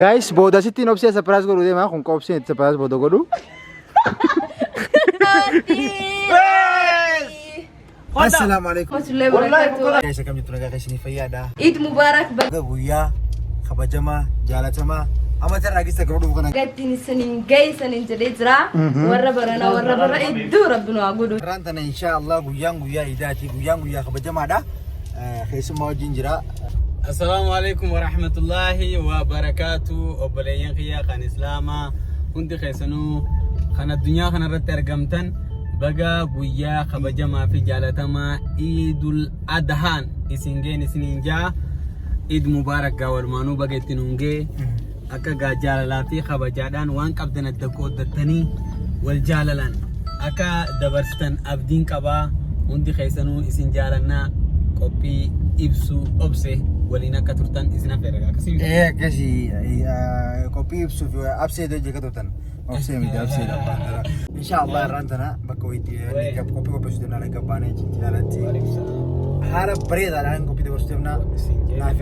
Guys, boda sitti nopsi surprise godhu deema kun qopsi surprise boda godhu. Assalamualaikum. Guys, akkam jirtu nagaa keessanii fayyaadha. Eid Mubarak. Guyyaa kabajama jaalatama amata raagista garuu dhufu kana. Gattiin isiniin geessaniin jedhee jira. Warra barana warra bara iddoo rabbinu haa godhu. Rantana inshallah guyyaan idaati guyyaan kabajamaadha. Keessumaa wajjin jira. Assalamualaikum warahmatullahi wabarakatuh. Obboleeyyan kiyya kan islaamaa hundi keessanuu kan addunyaa kanarratti argamtan baga guyyaa kabajamaa fi jaalatamaa Eidul Adhaan isingeen isiniin jaa. Eid Mubarak gaawwalumaanuu baga ittiin hungee akka gaa jaalalaa fi kabajaadhaan waan qabdan adda qooddatanii wal jaalalan akka dabarsitan abdiin qabaa. Hundi keessanuu isin jaalannaa qophii ibsu obse waliin akka turtan isin affeerra akkasii. Akkasii qophii ibsu fi absee dojjee akka turtan. Obse miti absee dha. Inshallah rantana bakka wayitti qophii qopheessu deemnaa laga baanee jaalatti. Haala bareedaadhaan qophii dabarsu deemnaa. Naaf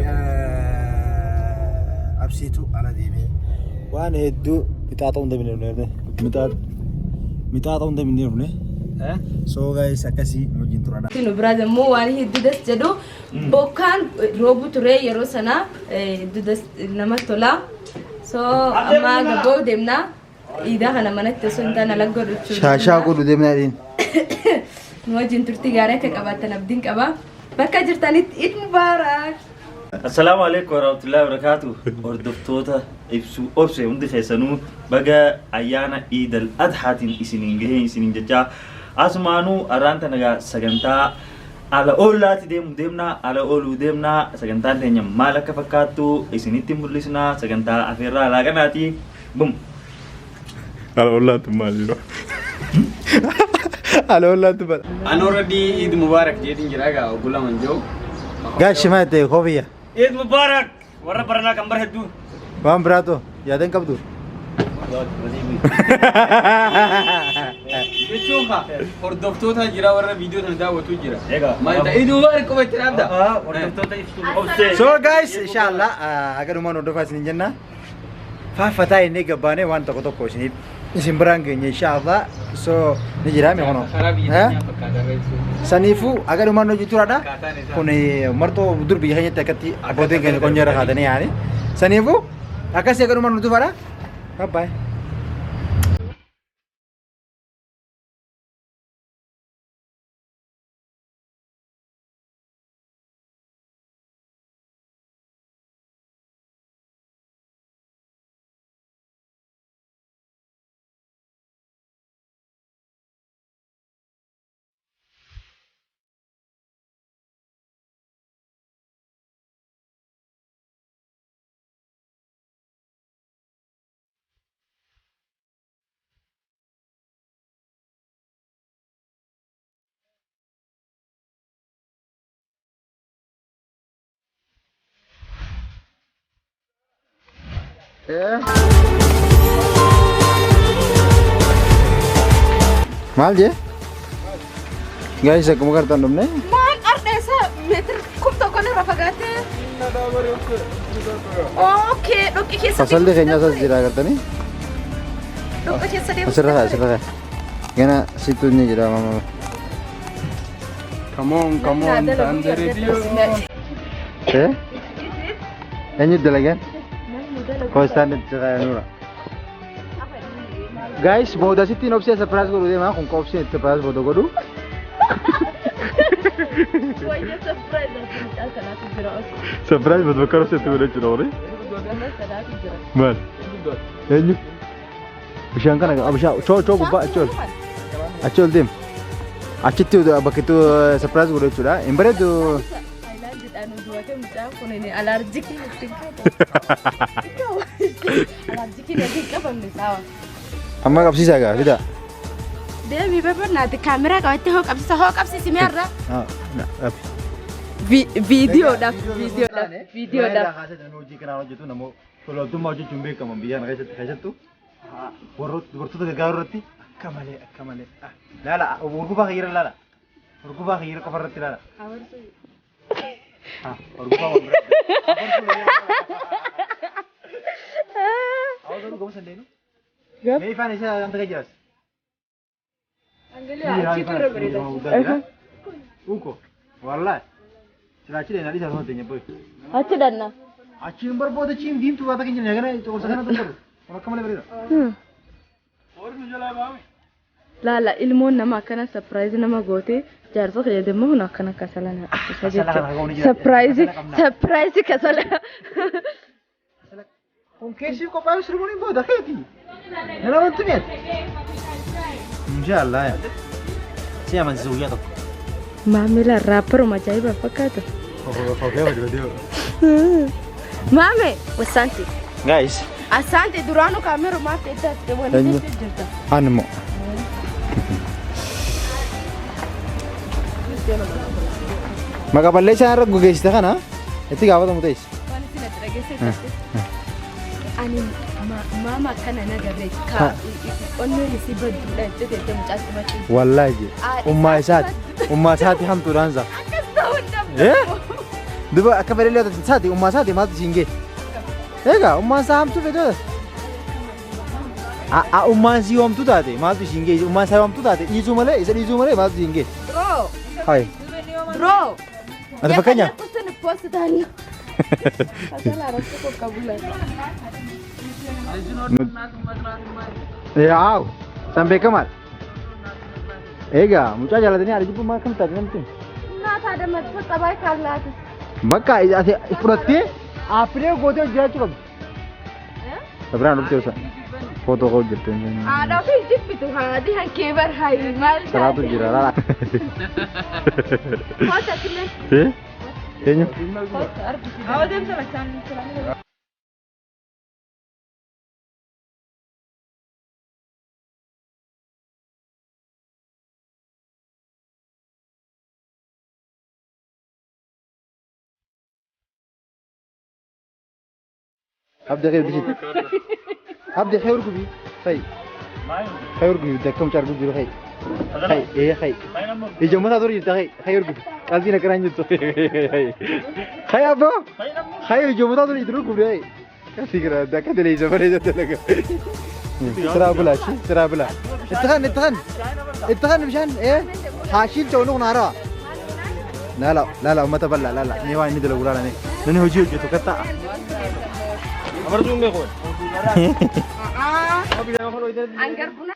abseetu ala deemee waan hedduu mixaaxa hunda bineenye mixaaxa hunda bineenye. So guys, akkasii wajjin turadha. Tinu brother mo waan hiddudas jedhu bokkaan roobu ture yeroo sana hiddudas nama tola. So amma gaboo deemna. Ida kana manatti osoo hin taane ala godhu jechuudha. Shaashaa godhu deemnaa dhiin. Nu wajjin turtii gaarii akka qabaatan abdiin qaba. Bakka jirtanitti Eid Mubarak. Assalamu alaikum warahmatullahi wabarakatuh. Hordoftoota ibsu obse hundi keessanuu baga ayyaana Eidul Adhaatiin isiniin gahee isiniin jechaa. Asmaanu aranta naga sagantaa ala ollaati deemna ala olu deemna sagantaan teenya maal akka fakkaattu isinitti mul'isna sagantaa afeerraa laaqanaati bum ala ollaatu maaliidha ala ollaatu bal An already Eid Mubarak jedhin jira gaa ogula manjoo. Guys, shima ta'e kofiya. Eid Mubarak warra baranaa kan bar hedduu Waan biraato yaadan qabdu. Jechuudha hordoftoota jira warra viidiyoo kana daawwatu jira. Egaa Maal ta'e Eid Mubarak qofa itti dhaabda. hordoftoota ibsu obse So guys, inshallah agarumaan hordofaa isiniin jenna. Faaffataa inni gabbaanee waan tokko isiniif isin biraan geenye inshallah. So ni jira mi hono. Karaa biyya fakkaata reessu. Saniifu agarumaan hojii turadha. Kun martoo dur biyya keenyatti akkatti abbootiin keenya qonyee irra kaatanii yaani. Saniifu akkasii agarumaan nuti fara. Bye bye. Maal je? Guys, akkuma gartaan dhumne. Maal ardheessa meetira kum tokko irra fagaate. Okay, dhokki keessa. Fasalli keenya asas jira gartanii. Dhokki keessa deemu. Asirra. Gana situ ni jira mama. Come on, time the radio. Eenyu dalagan? Koostaan itti nura. Guys, boda sitti nopsi surprise godhu deema kun qopsi surprise boda godhu. Wayya surprise asii salaatu jira. surprise bad bakkar seetu wala jira ore Salaatu jira. mal Eenyu? Bishaan kana abishaa choo gubbaa achol deem. Achitti bakka itti surprise godhu jechuudha. Hin bareedu. Allergic. Amma qabsiisaa gaa fida. Deemi babarnaati kaameraa qabattee hoo qabsiisi mi'arra. Viidiyoodhaaf. Hojii kanaan hojjetu namoo tolootummaa hojjechuun beekaman biyya kana keessattuu dubartoota gargaaruu irratti akka malee. Laala urgubaa hiriira laala. Urgubaa hiriira qofa irratti laala. Urgubaa waan biraa. kamu sendiri. Gap. Ini Fanny saya yang terkejar. Angalia, achi kurang berita. Uko. Wallah. Sudah aci deh nanti saya nanti nyebut. Achi danna. Aci yang berbuat aci yang dim tuh kata kinjil ya kan itu kalau sekarang tuh baru. Orang kamu lebih berita. Lala ilmoon nama akkana surprise nama goote jaarsa fayyadamu hun akkana kasalana surprise kasala Con che si copre su un po' da che ti? Non la vanti niente. Inshallah ya. Siamo zugliato. maamila rapper majaiba fakkaata maame wasanti Guys, asante duraanu kaameru maafte itti walitti jirta animo. Maka balleessaa irra gogeessite kana itti gaafatamu ta'es. waan isin ati dhageessite ani maama akkana nagarre ka onneen isii badduudha jettee mucaatti bachi Wallaahi ummaa isaati hamtuudhaan isaa. akkas ta'uu hin danda'u Duba akka bareedaa isaati ummaa isaati maaltu siin gee? Egaa ummaan isaa hamtuu fedha. Ummaan sii homtuu taate maaltu siin gee? Ummaan isaa homtuu taate dhiisuu malee isa dhiisuu malee maaltu siin gee? bro Hai. bro Ati fakkanya? kusin post tanya asal harus kok kabulan Yaw, sampai kamal. Egaa mucaa jaalatanii ada jibbu maal kam taate namti? Nata ada matfa tabai kallaati Bakka ati fudhattee aappiree gootee jiraachuu qabdi. Sabiraan dhuftee usa. Footoo koo jirtu. Ada fi jibbitu haadi hankee bar hayi maal Salaatu jira laala. Kota kile Eenyu? Awdem sama chan Abdi خير بجد. Abdi خير كبي. خير. خير كبي بدك كم شهر كبي خير. خير إيه خير. يجوا متى دوري تخير خير كبي. قلبي نكران جت. خير أبو. خير يجوا متى دوري تروح كبي خير. كذي كذا ده كذا ليش زمان ليش تلاقي. سراب بلا شيء سراب بلا. اتخن مشان إيه حاشيل جونو نارا. لا ما تبلا لا نيوان ندلو ولا لا نحن هجيو جتو كتا. Amar jumbe ko. anggar puna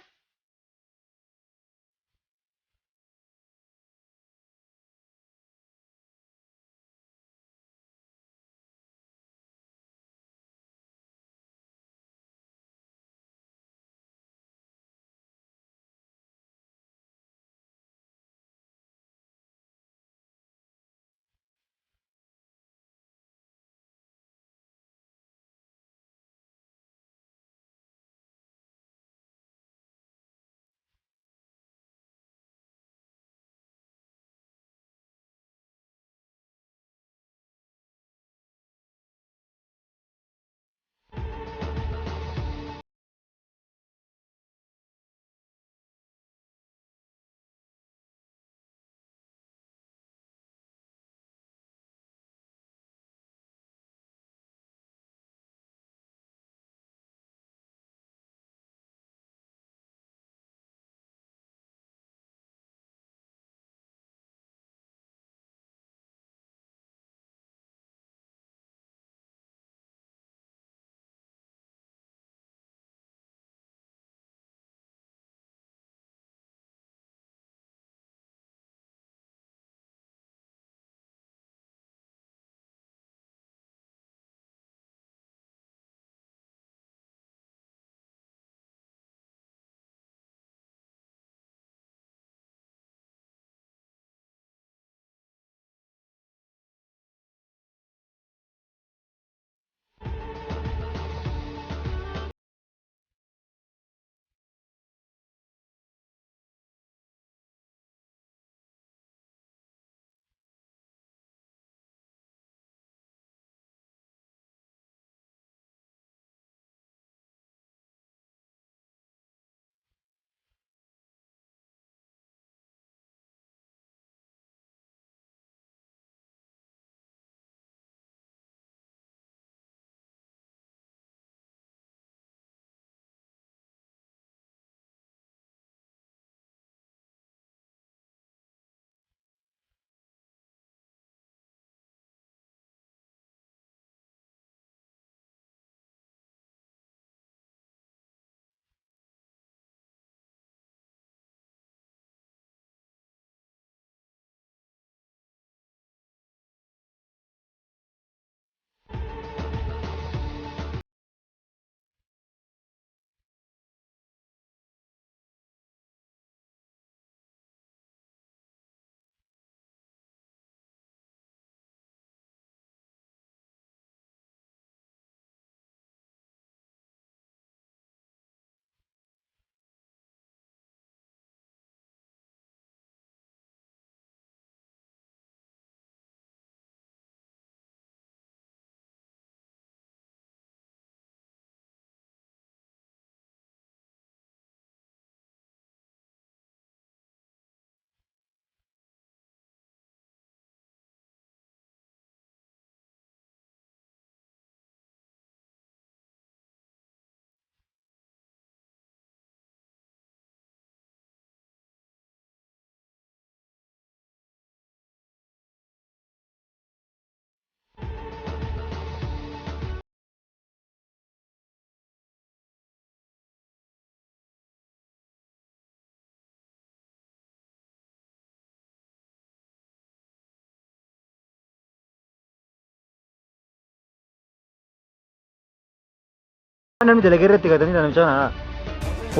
Namni dalagee irratti gatanii namni sana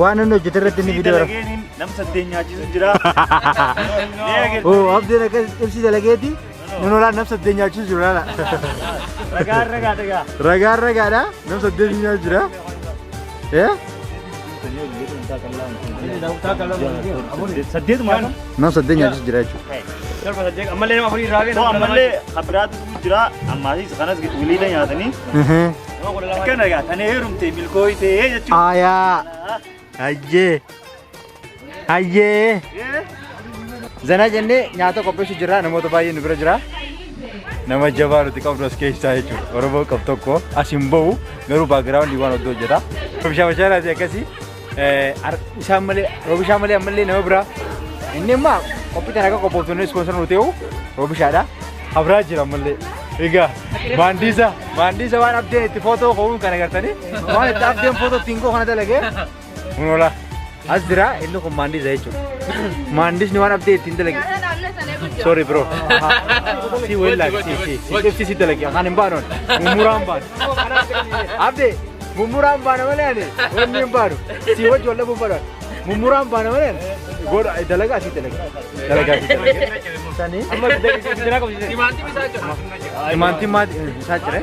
waan namni hojjete irratti inni viidiyoo Dalageen nam sadeen nyaachisu jira. oo abdiin akkas ibsi dalageeti nun olaan nam sadeen nyaachisu jiru laala ragaadha nam sadeen nyaachisu jira Saddeetuma nam sadeen nyaachisu jira jechuudha. ammallee abiraatu jira ammaasis kanas wiliidha nyaatanii akkana gaatanii heerumte milkooytee jechuudha. Ayaa hayyee zana jennee nyaata qopheessu jira namoota baay'ee nu bira jira nama jabaa nuti qabnu as keessaa jechuudha oromoo qab tokko as hin ba'u garuu baagiraawundi waan oddoo hojjeta oomisha bashaaraati akkasii isaan malee oomishaa malee ammallee nama biraa inni immoo qophii kana akka qophooftonne ispoonsar nu ta'u oomishaadha habraa jira ammallee egaa maandiisa waan abdeen itti footoo ka'uun kan agartanii waan itti abdeen footoo ittiin koo kana dalagee Munola as jira inni kun maandiisa jechuudha maandisni waan abdee ittiin dalagee sorry bro si wella si dalagee kan hin baanoon mumuraan baanu abdee mumuraan baana malee ani wanni hin baanu si wajji walla bubbaadhaan mumuraan baana malee goda dalagaa si dalagaa sani imaanti isaa jira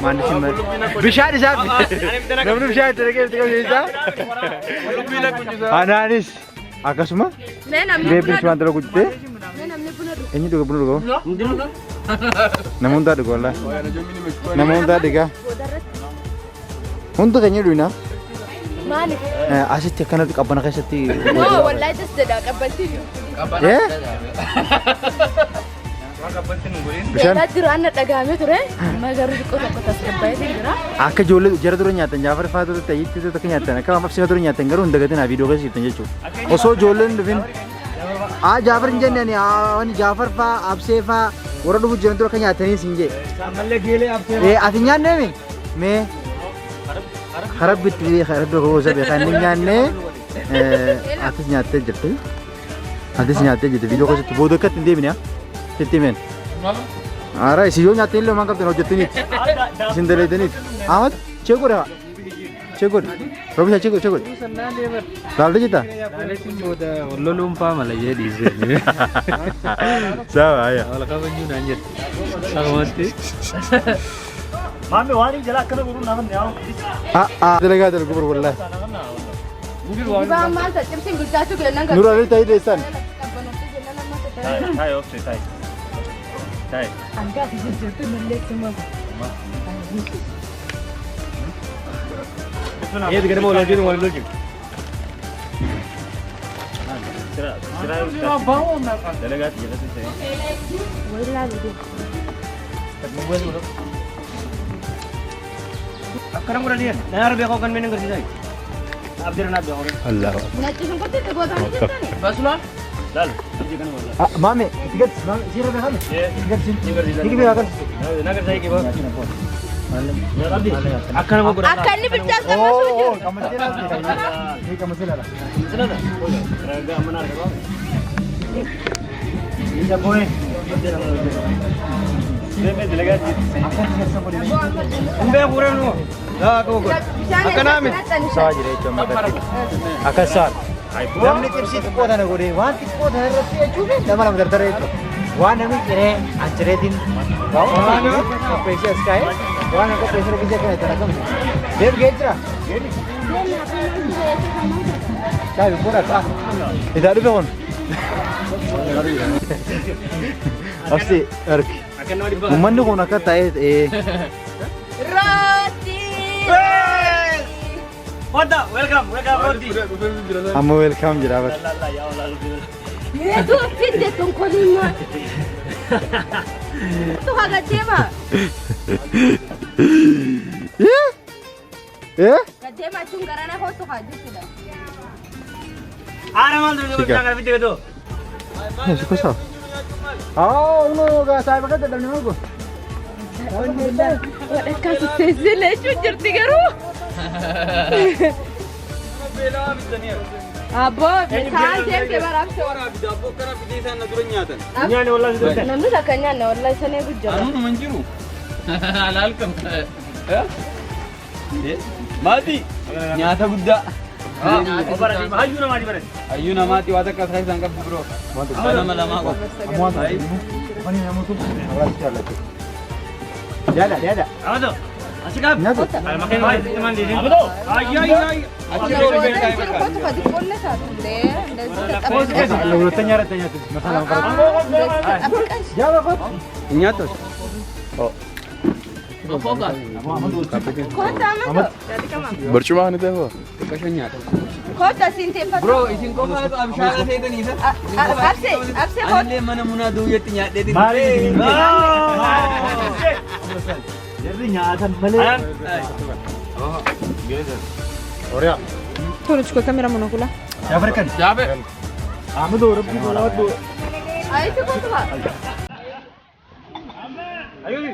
maandisi bishaan isaa namni bishaan itti dhagee itti qabeessa anaanis akkasuma beebiin waan dalagu jettee eenyu dhuga buna dhuga nama hundaa dhuga wallaa nama hundaa dhiga hunda keenya dhuyna Maaliif? asitti akkanatti qabbana keessatti Wallahi das jedha qabbantiin. Bishaan jiraan na dhagaame ture. Magaru xiqqoo tokko tasgabbaa'ee jira. akka ijoollee jara dura nyaatan Jaafar faatu ta'etti tokko nyaatan akka amafsina dura nyaatan garuu hin dagatin viidiyoo keessa jirtan jechuudha osoo ijoolleen dhufin Jaafar hin jenne ani Jaafar faa absee faa warra dhufu jiran dura akka nyaatanii siin jee ammallee geelee absee ati nyaanne mee harabbitti harabbi gosa beekan inni nyaanne atis nyaattee jirti viidiyoo keessatti booda akkatti hin deebine sitti men ara isi yoo nyaattee illee maan qabdan hojjettaniiti isin daleedaniiti Ahmad cheegodha Robisha cheegod Daalde jita Lolumpa malah jadi sini. sawa ya Kalau kau punya nanya, sama mati. Mami wani jala akkana gurun naman yaa'u. dalagaa dalgu bur wallahi Dibaa maal taccimsiin guddaatu kennan kan. nura ali tayi deessan Tayo ofse tayo. Tayo. Angga dijujurtu melek semua. Iya, tiga mau lagi. Sira. Dalagat jala sih. Wala gitu. Sekarang udah dia. Nah, biar kau kan main ngerti saya. Abdiran abdi orang. Allah Naccisuun kotti itti gootan jettani. Basulah. Dal. Jangan wala. mame tigat sira be kame tigat sin tigi be akan Nagar saya ke bawah. Akan mau kurang. Akka inni bichaa sama suju. kamasela ni kamasela la Raga mana ada bang? ini boy Deme dalagat. Ambil kurang lu. Dah aku kurang. Akan amin. sawa jire choma akan sar namni tibsi ko dana gore wan ko dana rati ajube namara dardare wan nami kire anjretin पैसे sky wan ko पैसे ro bija kana tarakam dev getra sai pura ka idaru be on Pasti erk Akan mau dibawa. umannu kona ka tae Roti. Hoda, welcome Rodi. amma welcome jira bas Allah ya Allah. Itu fidde tongkolima. Tu haga tema. Kadema chungarana hotu hajisida. Ana mal dulu Tiga. jangan video itu. suka sa uno ga sai baga da ne ko Wadakka su sesile chujirti garu. Abo, misal dem ke barang se. Dapur kerap di sana turunnya tan. Nyane wala itu. Namni sakanya na wallahi sane gujjara. Anu manjiru. Halal kam. Ya? Mati. Nyata guddaa. Hayyuu namaati bare. Hayyuu namaati waa takka isaa isaan qabdu bro. Nama lamaa qofa. Dada. Amado. Asikap. Nyatu. Makin baik teman di sini. Amado. Ay. Achi rool beekaa bakka. Kootu fadi qolle saatullee. Lulutnya nyara tanya tuh. Masalah apa? Jawab apa? Nyatos. Koota amatu. Barcuma kan itu apa? Kasha nyaata. Koota sinteeffatu. Bro isin qofaatu abshaara seetanii isa. Abse koota. Anillee mana munaa duuyyatti nyaadheetiin. Jadi nyatan malah. Oraya. Tolong cukup kamera monokula. Jafar kan? Jaabe. Ahmed orang pun orang tu. Ayo itu koota pak. Ayo ni.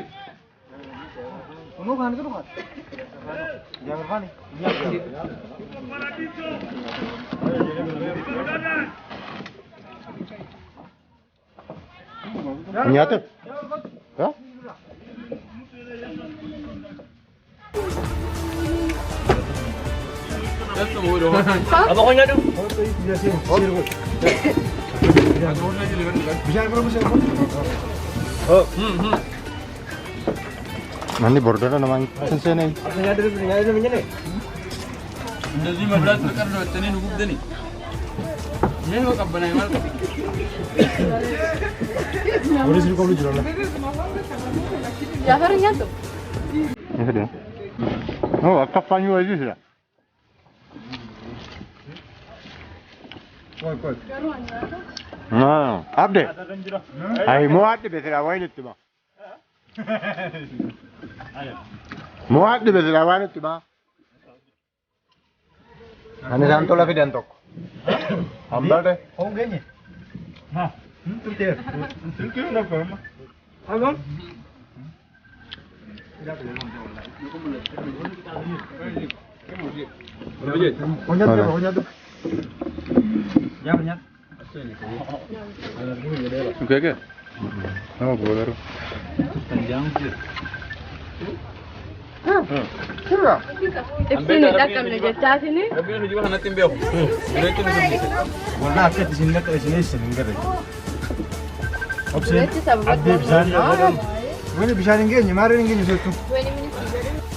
Kamu kan itu kan? Jafar kan? Nyata? Hah? That's the word. Apa kau nyatu? Nanti border nama sensei nih. እንደዚህ መብላት ፍቅር ነው። እኔ ንጉብ ደኒ ምን ወቀበና ይማል Polisi kau lu jual lah. Jafar nyatu. Ini dia. Oh, apa panju aja sih? Koi. Nah, update. Ay, mau update betul awal itu mah. Mau update betul awal itu mah. Ane santo lah video antok. Ambil deh. Oh gini. Nah, itu dia. Itu nak apa? Abang. Onyat. Ya benar. Oke ke? Nama boleh. Siapa? Ibsini dakam ne jechaa sini. Rabbiin hojii kana ittiin beeku. Bireetti nu dubbise. Wallahi akka isin akka isin eessan hin garre. Bireetti sababa. Abdii bishaan. Wani bishaan hin geenye maaliin hin geenye sochuu. Wani minisi.